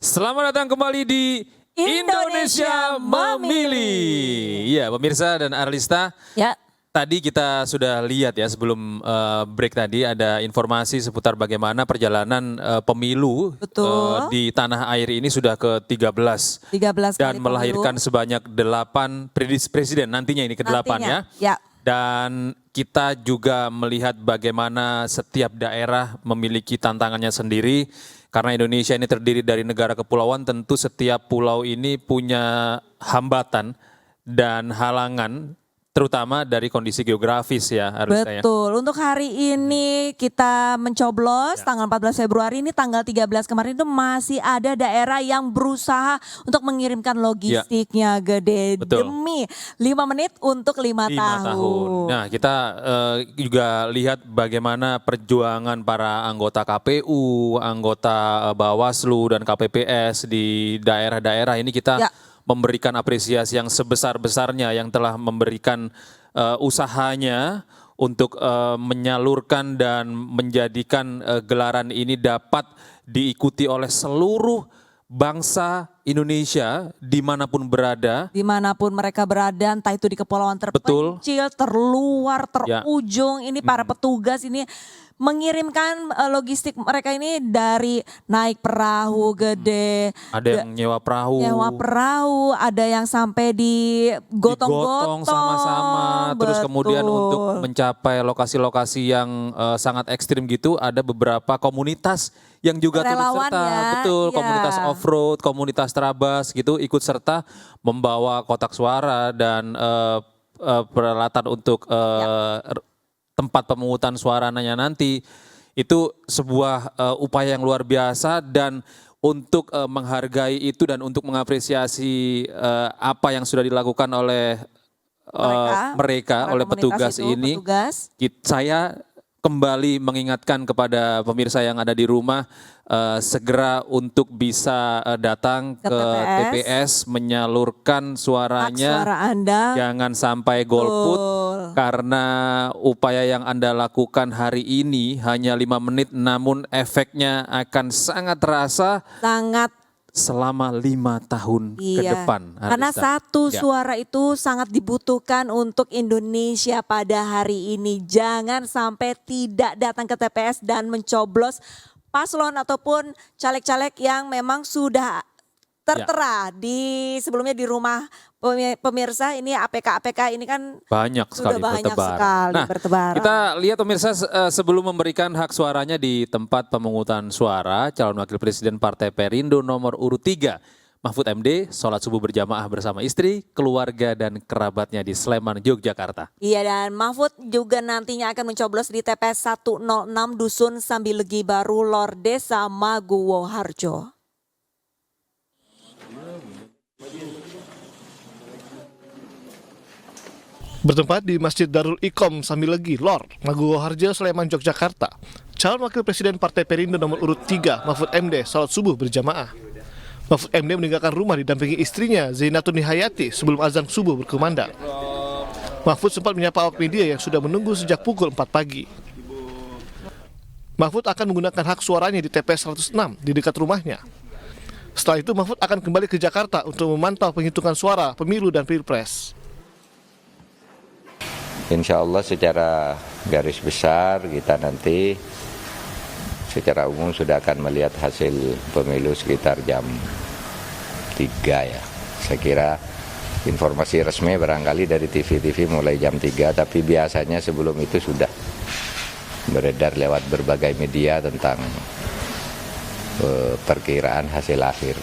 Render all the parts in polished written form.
Selamat datang kembali di Indonesia Memilih. Ya, pemirsa dan Arlista. Ya. Tadi kita sudah lihat ya sebelum break tadi ada informasi seputar bagaimana perjalanan pemilu Betul. di tanah air ini sudah ke-13 13 dan kali melahirkan pemilu. sebanyak 8 presiden nantinya ini ke-8 ya. Ya. Dan kita juga melihat bagaimana setiap daerah memiliki tantangannya sendiri. Karena Indonesia ini terdiri dari negara kepulauan, tentu setiap pulau ini punya hambatan dan halangan, terutama dari kondisi geografis ya harusnya ya. Betul. Untuk hari ini kita mencoblos tanggal 14 Februari ini tanggal 13 kemarin itu masih ada daerah yang berusaha untuk mengirimkan logistiknya gede Betul. demi 5 menit untuk 5 tahun. Nah, kita juga lihat bagaimana perjuangan para anggota KPU, anggota Bawaslu dan KPPS di daerah-daerah ini kita memberikan apresiasi yang sebesar-besarnya yang telah memberikan usahanya untuk menyalurkan dan menjadikan gelaran ini dapat diikuti oleh seluruh bangsa Indonesia dimanapun berada. Dimanapun mereka berada, entah itu di kepulauan terpencil, terluar, terujung, ini para petugas ini mengirimkan logistik mereka ini dari naik perahu gede. Ada yang nyewa perahu. Ada yang sampai digotong-gotong sama-sama. Terus kemudian untuk mencapai lokasi-lokasi yang sangat ekstrim gitu, ada beberapa komunitas yang juga turut serta. Betul, komunitas off-road, komunitas terabas gitu ikut serta membawa kotak suara dan peralatan untuk tempat pemungutan suaranya nanti. Itu sebuah upaya yang luar biasa dan untuk menghargai itu dan untuk mengapresiasi apa yang sudah dilakukan oleh mereka oleh petugas ini. Saya kembali mengingatkan kepada pemirsa yang ada di rumah segera untuk bisa datang ke TPS menyalurkan suaranya. Hak suara Anda. Jangan sampai golput karena upaya yang Anda lakukan hari ini hanya 5 menit namun efeknya akan sangat terasa. Selama 5 tahun ke depan. Karena satu suara itu sangat dibutuhkan untuk Indonesia pada hari ini. Jangan sampai tidak datang ke TPS dan mencoblos paslon ataupun caleg-caleg yang memang sudah tertera di sebelumnya di rumah pemirsa. Ini APK ini kan banyak sekali bertebar. Kita lihat pemirsa sebelum memberikan hak suaranya di tempat pemungutan suara calon wakil presiden Partai Perindo nomor urut 3 Mahfud MD sholat subuh berjamaah bersama istri, keluarga dan kerabatnya di Sleman, Yogyakarta. Iya, dan Mahfud juga nantinya akan mencoblos di TPS 106 Dusun Sambilegi Baru, Lor Desa Maguwo Harjo. Bertempat di Masjid Darul Ikom Sambilegi, Lor, Maguwo Harjo, Sleman, Yogyakarta, calon wakil presiden Partai Perindo nomor urut 3 Mahfud MD sholat subuh berjamaah. Mahfud MD meninggalkan rumah didampingi istrinya Zainatun Nihayati sebelum azan subuh berkumandang. Mahfud sempat menyapa awak media yang sudah menunggu sejak pukul 4 pagi. Mahfud akan menggunakan hak suaranya di TPS 106 di dekat rumahnya. Setelah itu Mahfud akan kembali ke Jakarta untuk memantau penghitungan suara pemilu dan pilpres. Insya Allah secara garis besar kita nanti secara umum sudah akan melihat hasil pemilu sekitar jam 3 ya. Saya kira informasi resmi barangkali dari TV-TV mulai jam 3, tapi biasanya sebelum itu sudah beredar lewat berbagai media tentang perkiraan hasil akhir.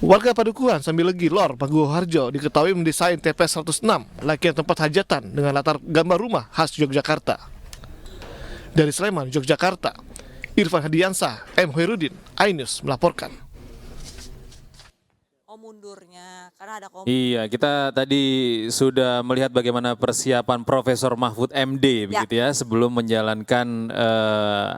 Warga Padukuhan Sambilegi, Lor, Maguwo Harjo diketahui mendesain TPS 106 layaknya tempat hajatan dengan latar gambar rumah khas Yogyakarta. Dari Sleman, Yogyakarta, Irfan Hadiansah, M. Hoirudin, iNews melaporkan. Mundurnya karena ada Iya, kita tadi sudah melihat bagaimana persiapan Profesor Mahfud MD begitu ya sebelum menjalankan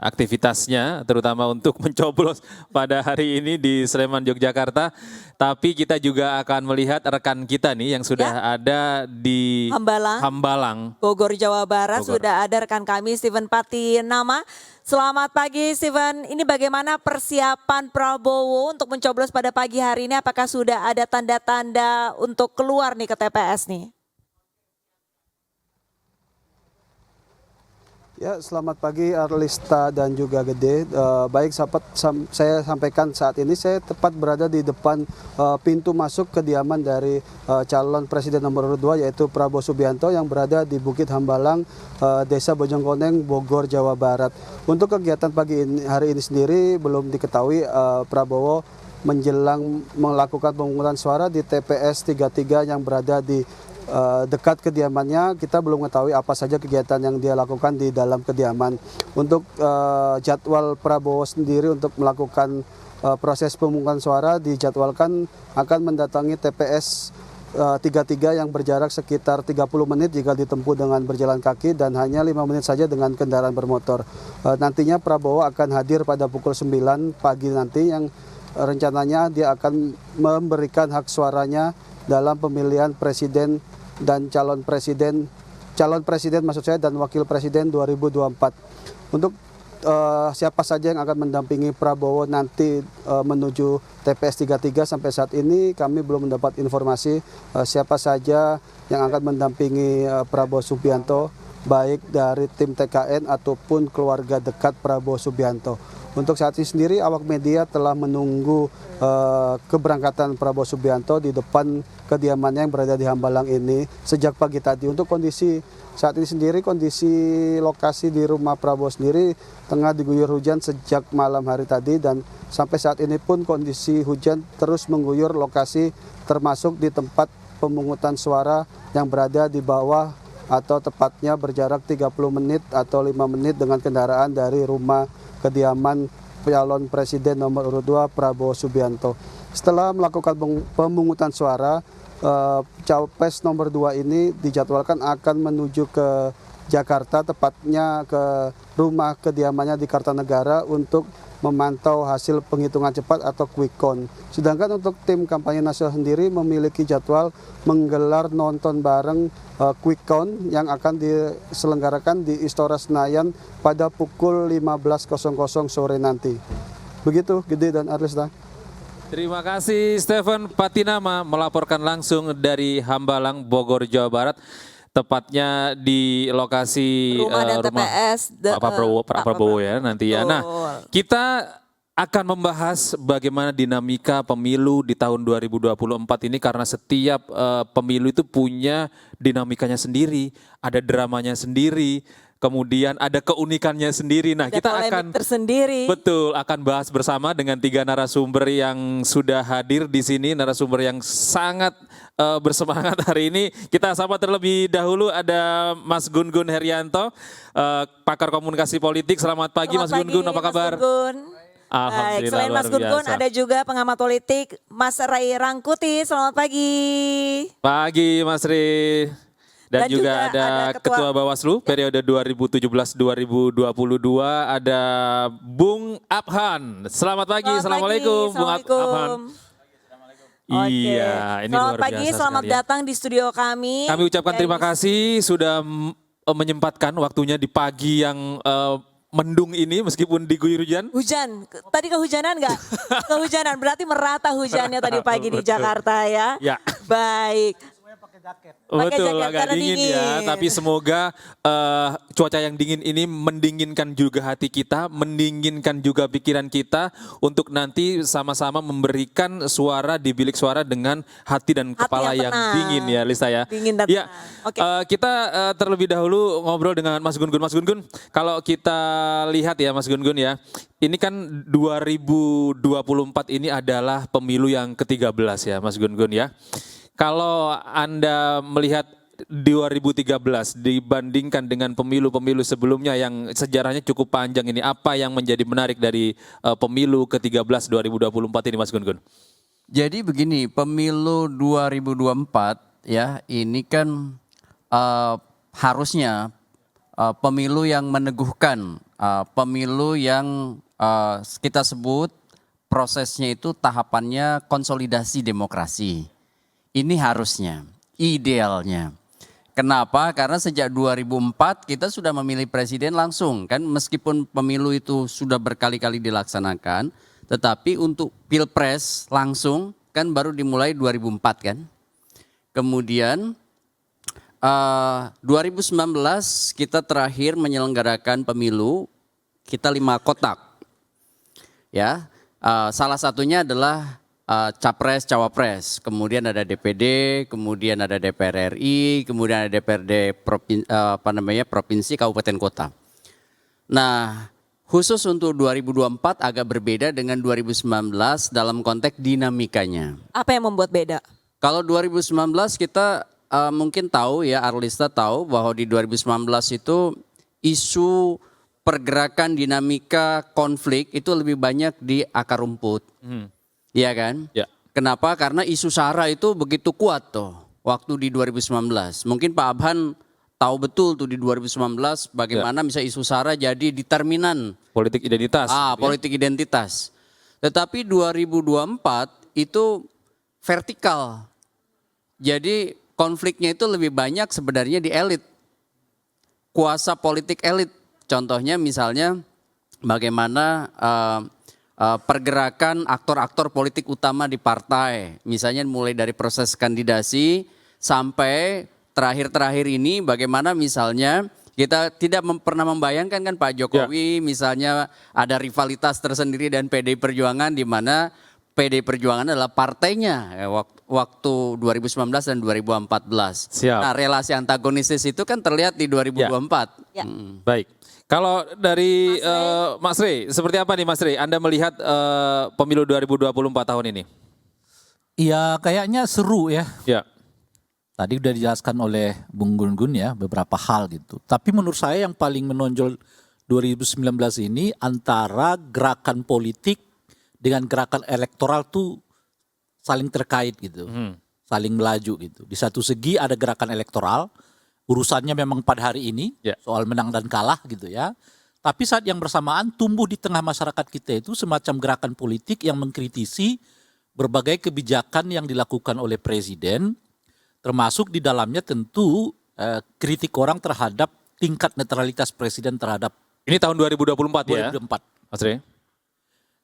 aktivitasnya terutama untuk mencoblos pada hari ini di Sleman, Yogyakarta. Tapi kita juga akan melihat rekan kita nih yang sudah ada di Hambalang. Bogor, Jawa Barat. Bogor. Sudah ada rekan kami Steven Patinama. Selamat pagi Steven, ini bagaimana persiapan Prabowo untuk mencoblos pada pagi hari ini? Apakah sudah ada tanda-tanda untuk keluar nih ke TPS nih? Ya, selamat pagi Arlista dan juga Gede. Baik, saya sampaikan saat ini saya tepat berada di depan pintu masuk kediaman dari calon presiden nomor urut 2 yaitu Prabowo Subianto yang berada di Bukit Hambalang, Desa Bojongkoneng, Bogor, Jawa Barat. Untuk kegiatan hari ini sendiri belum diketahui. Prabowo menjelang melakukan pemungutan suara di TPS 33 yang berada di dekat kediamannya. Kita belum mengetahui apa saja kegiatan yang dia lakukan di dalam kediaman. Untuk jadwal Prabowo sendiri untuk melakukan proses pemungutan suara dijadwalkan akan mendatangi TPS 33 yang berjarak sekitar 30 menit jika ditempuh dengan berjalan kaki dan hanya 5 menit saja dengan kendaraan bermotor. Nantinya Prabowo akan hadir pada pukul 9 pagi nanti yang rencananya dia akan memberikan hak suaranya dalam pemilihan presiden dan calon presiden maksud saya dan wakil presiden 2024. Untuk siapa saja yang akan mendampingi Prabowo nanti menuju TPS 33 sampai saat ini kami belum mendapat informasi siapa saja yang akan mendampingi Prabowo Subianto baik dari tim TKN ataupun keluarga dekat Prabowo Subianto. Untuk saat ini sendiri awak media telah menunggu keberangkatan Prabowo Subianto di depan kediamannya yang berada di Hambalang ini sejak pagi tadi. Untuk kondisi saat ini sendiri, kondisi lokasi di rumah Prabowo sendiri tengah diguyur hujan sejak malam hari tadi dan sampai saat ini pun kondisi hujan terus mengguyur lokasi termasuk di tempat pemungutan suara yang berada di bawah atau tepatnya berjarak 30 menit atau 5 menit dengan kendaraan dari rumah kediaman calon presiden nomor urut 2 Prabowo Subianto. Setelah melakukan pemungutan suara, capres nomor 2 ini dijadwalkan akan menuju ke Jakarta, tepatnya ke rumah kediamannya di Kartanegara untuk memantau hasil penghitungan cepat atau quick count. Sedangkan untuk tim kampanye nasional sendiri memiliki jadwal menggelar nonton bareng quick count yang akan diselenggarakan di Istora Senayan pada pukul 15.00 sore nanti. Begitu Gede dan Arlista. Terima kasih Steven Patinama melaporkan langsung dari Hambalang, Bogor, Jawa Barat. Tepatnya di lokasi rumah dan TPS Pak Prabowo ya nanti ya. Nah, kita akan membahas bagaimana dinamika pemilu di tahun 2024 ini karena setiap pemilu itu punya dinamikanya sendiri, ada dramanya sendiri, kemudian ada keunikannya sendiri. Nah, ada kita akan tersendiri. Betul, akan bahas bersama dengan 3 narasumber yang sudah hadir di sini, narasumber yang sangat bersemangat hari ini. Kita sapa terlebih dahulu ada Mas Gun-Gun Herianto, pakar komunikasi politik. Selamat pagi Mas Gun-Gun, apa kabar? Mas Gun. Alhamdulillah. Baik, selain luar Mas Gun-Gun biasa. ada juga pengamat politik Mas Ray Rangkuti. Selamat pagi. Pagi Mas Ray. Dan juga ada Ketua Bawaslu periode 2017-2022 ada Bung Abhan. Selamat pagi, Assalamualaikum Bung Abhan. Iya, ini selamat luar pagi, biasa selamat sekali ya. datang di studio kami. Kami ucapkan terima kasih sudah menyempatkan waktunya di pagi yang mendung ini meskipun diguyur hujan. Hujan, tadi kehujanan nggak? Kehujanan, berarti merata hujannya tadi pagi di Jakarta ya. Ya. Baik. Betul, jaket agak karena dingin ya. Tapi semoga cuaca yang dingin ini mendinginkan juga hati kita, mendinginkan juga pikiran kita untuk nanti sama-sama memberikan suara di bilik suara dengan hati dan kepala yang dingin ya, Lista ya. Dingin dan ya. Oke. Kita terlebih dahulu ngobrol dengan Mas Gun-Gun. Mas Gun-Gun, kalau kita lihat ya Mas Gun-Gun ya, ini kan 2024 ini adalah pemilu yang ke-13 ya Mas Gun-Gun ya. Kalau Anda melihat 2013 dibandingkan dengan pemilu-pemilu sebelumnya yang sejarahnya cukup panjang ini, apa yang menjadi menarik dari pemilu ke-13 2024 ini Mas Gun-Gun? Jadi begini, pemilu 2024 ya ini kan harusnya pemilu yang meneguhkan, pemilu yang kita sebut prosesnya itu tahapannya konsolidasi demokrasi. Ini harusnya, idealnya. Kenapa? Karena sejak 2004 kita sudah memilih presiden langsung kan, meskipun pemilu itu sudah berkali-kali dilaksanakan, tetapi untuk pilpres langsung kan baru dimulai 2004 kan. Kemudian 2019 kita terakhir menyelenggarakan pemilu, kita 5 kotak. Ya, salah satunya adalah capres, cawapres, kemudian ada DPD, kemudian ada DPR RI, kemudian ada DPRD provinsi, kabupaten, kota. Nah, khusus untuk 2024 agak berbeda dengan 2019 dalam konteks dinamikanya. Apa yang membuat beda? Kalau 2019 kita mungkin tahu ya, Arlista tahu bahwa di 2019 itu isu pergerakan dinamika konflik itu lebih banyak di akar rumput. Iya kan? Ya. Kenapa? Karena isu SARA itu begitu kuat tuh waktu di 2019. Mungkin Pak Abhan tahu betul tuh di 2019 bagaimana bisa isu SARA jadi determinan Politik identitas. politik identitas. Tetapi 2024 itu vertikal. Jadi konfliknya itu lebih banyak sebenarnya di elit. Kuasa politik elit. Contohnya misalnya bagaimana pergerakan aktor-aktor politik utama di partai. Misalnya mulai dari proses kandidasi sampai terakhir-terakhir ini bagaimana misalnya kita tidak pernah membayangkan kan Pak Jokowi misalnya ada rivalitas tersendiri dan PDI Perjuangan di mana PDI Perjuangan adalah partainya waktu 2019 dan 2014. Siap. Nah, relasi antagonistis itu kan terlihat di 2024. Ya. Baik. Kalau dari Mas Rey, seperti apa nih Mas Rey? Anda melihat pemilu 2024 tahun ini? Iya, kayaknya seru ya. Ya. Tadi udah dijelaskan oleh Bung Gun-Gun ya beberapa hal gitu. Tapi menurut saya yang paling menonjol 2019 ini antara gerakan politik dengan gerakan elektoral tuh saling terkait gitu. Saling melaju gitu. Di satu segi ada gerakan elektoral, urusannya memang pada hari ini, soal menang dan kalah gitu ya. Tapi saat yang bersamaan tumbuh di tengah masyarakat kita itu semacam gerakan politik yang mengkritisi berbagai kebijakan yang dilakukan oleh presiden, termasuk di dalamnya tentu kritik orang terhadap tingkat netralitas presiden terhadap Ini tahun 2024 ya, 2024. Mas Rey?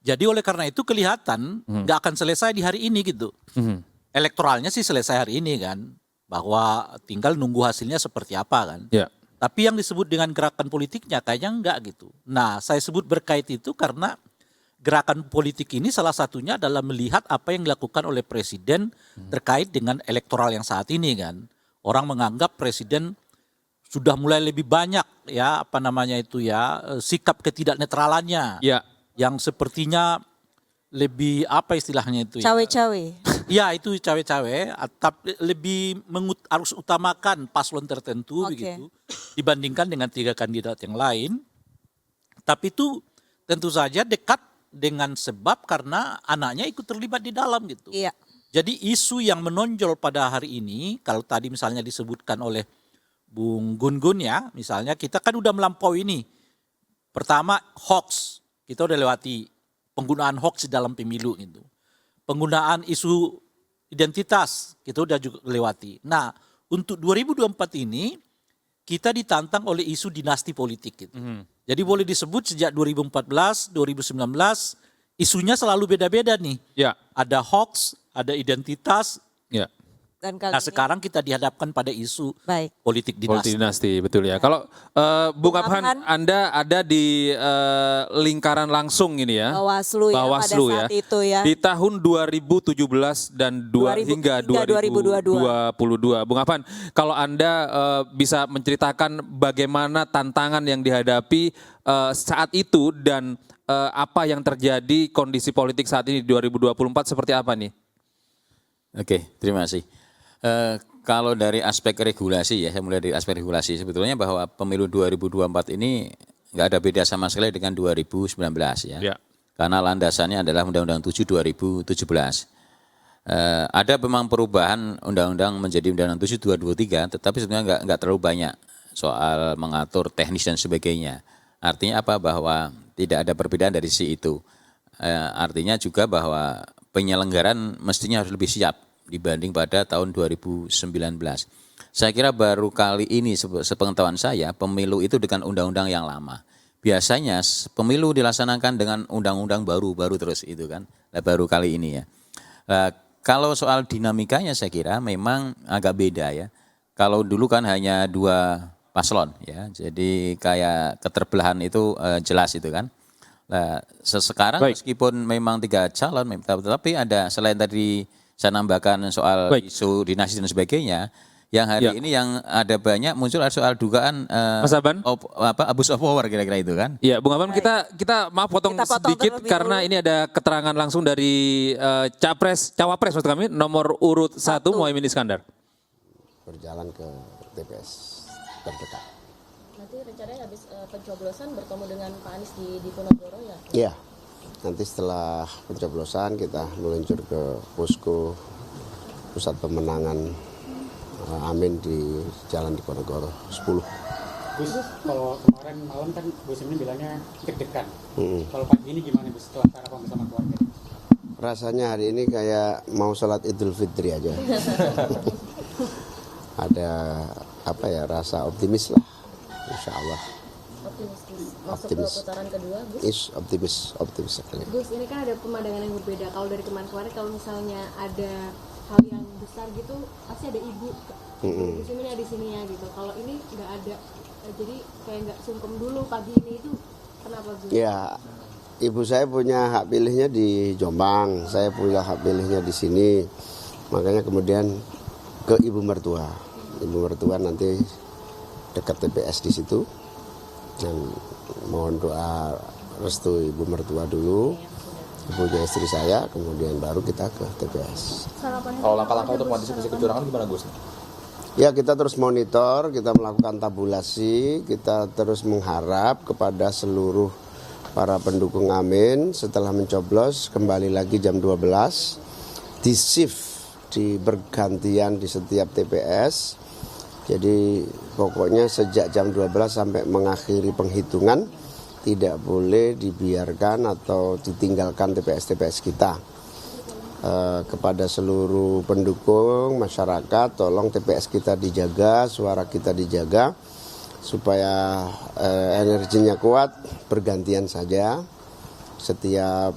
Jadi oleh karena itu kelihatan nggak akan selesai di hari ini gitu. Elektoralnya sih selesai hari ini kan, bahwa tinggal nunggu hasilnya seperti apa kan. Ya. Tapi yang disebut dengan gerakan politiknya kayaknya enggak gitu. Nah, saya sebut berkait itu karena gerakan politik ini salah satunya adalah melihat apa yang dilakukan oleh presiden terkait dengan elektoral yang saat ini kan. Orang menganggap presiden sudah mulai lebih banyak ya sikap ketidaknetralannya. Ya. Yang sepertinya lebih apa istilahnya itu ya. Cawe-cawe. Ya itu cawe-cawe, tapi lebih harus utamakan paslon tertentu begitu dibandingkan dengan 3 kandidat yang lain. Tapi itu tentu saja dekat dengan sebab karena anaknya ikut terlibat di dalam gitu. Iya. Jadi isu yang menonjol pada hari ini, kalau tadi misalnya disebutkan oleh Bung Gun-Gun ya, misalnya kita kan udah melampaui ini. Pertama hoax, kita udah lewati penggunaan hoax di dalam pemilu gitu. Penggunaan isu identitas kita udah juga lewati. Nah, untuk 2024 ini kita ditantang oleh isu dinasti politik gitu. Jadi boleh disebut sejak 2014, 2019 isunya selalu beda-beda nih. Ya. Ada hoax, ada identitas. Ya. Dan kali Nah, sekarang kita dihadapkan pada isu politik dinasti. Politik dinasti, betul ya. Kalau Bung Abhan, Anda ada di lingkaran langsung ini ya. Bawaslu ya pada saat itu ya. Di tahun 2017 dan hingga 2022. Bung Abhan, kalau Anda bisa menceritakan bagaimana tantangan yang dihadapi saat itu dan apa yang terjadi kondisi politik saat ini di 2024 seperti apa nih? Oke, terima kasih. Kalau dari aspek regulasi ya, saya mulai dari aspek regulasi. Sebetulnya bahwa pemilu 2024 ini nggak ada beda sama sekali dengan 2019 ya. Ya. Karena landasannya adalah Undang-Undang 7 2017. Ada memang perubahan Undang-Undang menjadi Undang-Undang 7 2023, tetapi sebenarnya nggak terlalu banyak soal mengatur teknis dan sebagainya. Artinya apa? Bahwa tidak ada perbedaan dari sisi itu. Artinya juga bahwa penyelenggaraan mestinya harus lebih siap dibanding pada tahun 2019. Saya kira baru kali ini sepengetahuan saya pemilu itu dengan undang-undang yang lama. Biasanya pemilu dilaksanakan dengan undang-undang baru terus itu kan. Nah, baru kali ini ya. Kalau soal dinamikanya saya kira memang agak beda ya. Kalau dulu kan hanya 2 paslon ya. Jadi kayak keterbelahan itu jelas itu kan. Nah, sekarang meskipun memang 3 calon tapi ada selain tadi saya nambahkan soal isu dinasti dan sebagainya. Yang hari ini yang ada banyak muncul soal dugaan Mas Aban? abuse of power kira-kira itu kan. Iya, Bung Aban kita maaf potong sedikit karena ini ada keterangan langsung dari cawapres maksud kami nomor urut 1 Muhaimin Iskandar. Berjalan ke TPS terdekat. Nanti rencananya habis pencoblosan bertemu dengan Pak Anies di Diponegoro ya? Iya, nanti setelah pencoblosan kita meluncur ke posko pusat pemenangan Amin di Jalan Diponegoro 10. Gus, kalau kemarin malam kan Gus Imin bilangnya deg-degan. Kalau pagi ini gimana Gus setelah sarapan bersama keluarga? Rasanya hari ini kayak mau sholat Idul Fitri aja. Ada apa ya, rasa optimis lah, insya Allah. Masuk ke putaran kedua, Gus? Optimis sekali. Gus, ini kan ada pemandangan yang berbeda. Kalau dari kemarin-kemarin kalau misalnya ada hal yang besar gitu, pasti ada ibu. Gus Imin ada di sini ya gitu. Kalau ini nggak ada, jadi kayak nggak sungkem dulu pagi ini itu kenapa Gus? Ya, ibu saya punya hak pilihnya di Jombang, saya punya hak pilihnya di sini. Makanya kemudian ke ibu mertua. Ibu mertua nanti dekat TPS di situ. Dan mohon doa restu ibu mertua dulu, ibunya istri saya, kemudian baru kita ke TPS. Kalau langkah-langkah untuk mengantisipasi kecurangan gimana Gus? Ya, kita terus monitor, kita melakukan tabulasi, kita terus mengharap kepada seluruh para pendukung Amin setelah mencoblos kembali lagi jam 12 di shift, di bergantian di setiap TPS. Jadi pokoknya sejak jam 12 sampai mengakhiri penghitungan tidak boleh dibiarkan atau ditinggalkan TPS-TPS kita. Kepada seluruh pendukung masyarakat, tolong TPS kita dijaga, suara kita dijaga supaya energinya kuat, bergantian saja. Setiap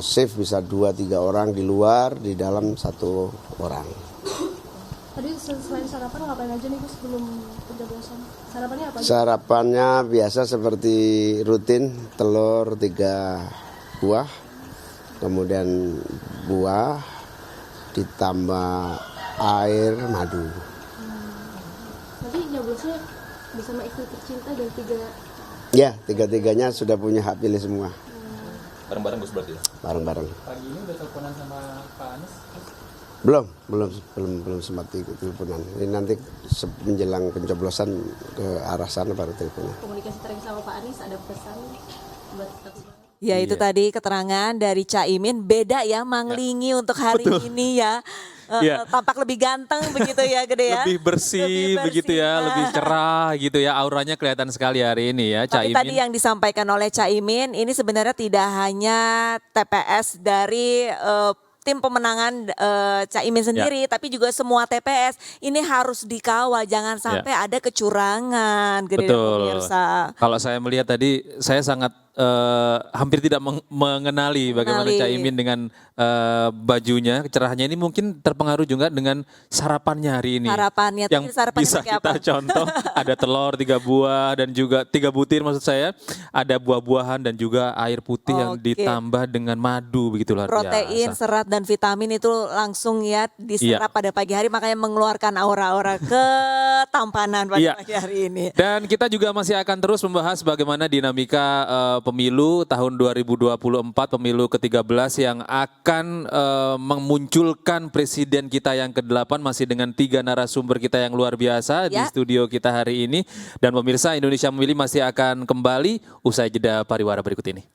shift bisa 2-3 orang di luar, di dalam 1 orang. Tadi selain sarapan ngapain aja nih Gus sebelum pencoblosan? Sarapannya apa? Sarapannya biasa seperti rutin, telur 3 buah, kemudian buah ditambah air madu. Nanti nyoblosnya bersama istri tercinta dan 3? Ya, 3-3-nya sudah punya hak pilih semua. Bareng-bareng Gus berarti ya? Bareng-bareng. Pagi ini udah teleponan sama Pak Anies? Belum sempat teleponan. Ini nanti menjelang pencoblosan ke arah sana baru teleponan. Komunikasi terakhir sama Pak Anies, ada pesan buat tetap semangat? Ya itu tadi keterangan dari Caimin, beda ya Manglingi untuk hari ini ya. Tampak lebih ganteng begitu ya Gede ya. Lebih bersih begitu ya, lebih cerah gitu ya, auranya kelihatan sekali hari ini ya Tapi Caimin. tadi yang disampaikan oleh Caimin ini sebenarnya tidak hanya TPS dari tim pemenangan Caimin sendiri, tapi juga semua TPS ini harus dikawal, jangan sampai ada kecurangan. Betul. Pemirsa. Kalau saya melihat tadi, saya sangat hampir tidak mengenali bagaimana Caimin dengan bajunya, kecerahannya ini mungkin terpengaruh juga dengan sarapannya hari ini. Sarapannya, yang bisa kita contoh ada telur 3 buah dan juga 3 butir maksud saya, ada buah-buahan dan juga air putih yang ditambah dengan madu begitu luar biasa. Protein, serat dan vitamin itu langsung ya diserap pada pagi hari, makanya mengeluarkan aura-aura ketampanan pada pagi hari ini. Dan kita juga masih akan terus membahas bagaimana dinamika pemilu tahun 2024, pemilu ke-13 yang akan memunculkan presiden kita yang ke-8 masih dengan 3 narasumber kita yang luar biasa di studio kita hari ini. Dan pemirsa, Indonesia Memilih masih akan kembali usai jeda pariwara berikut ini.